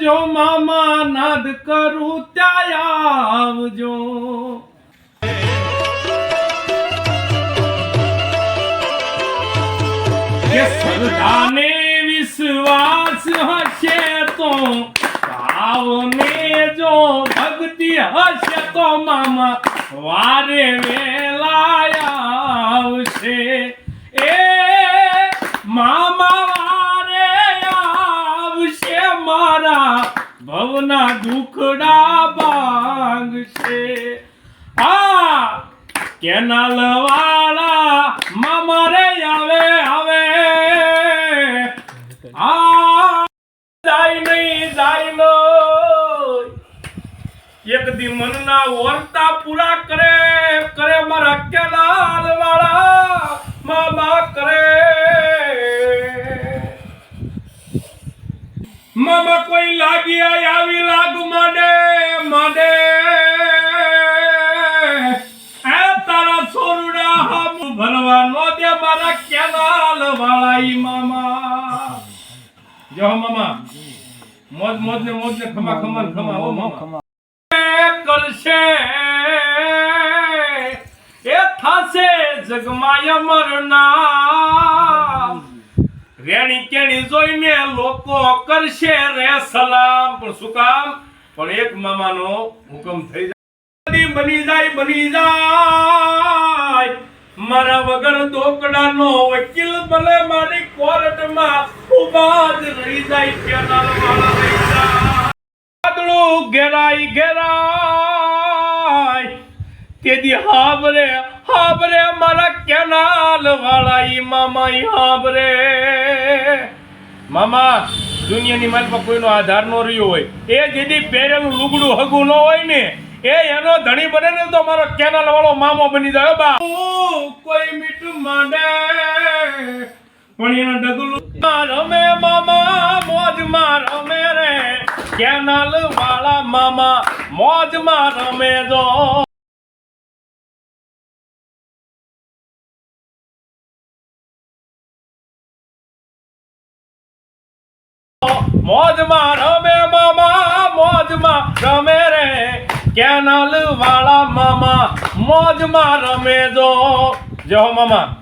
આવજો મામા નાદ કરું ત્યાં આવજો કે સદાને વિશ્વાસ હશે તો ભાવને જો ભક્તિ હશે તો મામા વારે વેલા આવશે એ મામા વારે આવશે મારા ભવના દુખડા ભાંગશે આ કેનાલ વાળા મામા રે આવે આવે આ જાય નહીં જાય નો એક દી મનના વર્તા પૂરા કરે કરે મારા કેનાલ વાળા મામા કરે મામા કોઈ લાગી આવી લાગુ માંડે માંડે ભરવા નો દે મારા કેનાલ વાળા ઈ મામા જો મામા મોજ મોજ ને ખમા ખમા ખમા ઓ મામા કરશે એ થાશે જગમાય મરના રેણી કેણી જોઈને લોકો કરશે રે સલામ પણ શું કામ પણ એક મામાનો હુકમ થઈ જાય બની જાય મારા વગર દોકડાનો વકીલ ભલે મારી કોર્ટમાં ઉભા જ રહી જાય કેનાલ વાળા રહી જાય વાદળું ઘેરાય તેદી હાબરે મારા કેનાલ વાળા ઈ મામા ઈ હાબરે મામા દુનિયાની માલમાં કોઈનો આધાર ન રહ્યો હોય એ જેદી પહેરેલું લુગડું હગું ન હોય ને એ એનો ધણી બને ને તો મારો કેનાલ વાળો મામો બની જાય બા કોઈ મીઠું માંડે પણ એનો ડગલું રમે મામા મોજમાં રમે રે કેનાલ વાળા મામા મોજમાં રમે જો મોજમાં રમે મામા મોજમાં રમે રે કેનાલ વાળા મામા મોજમાં રમે જો મામા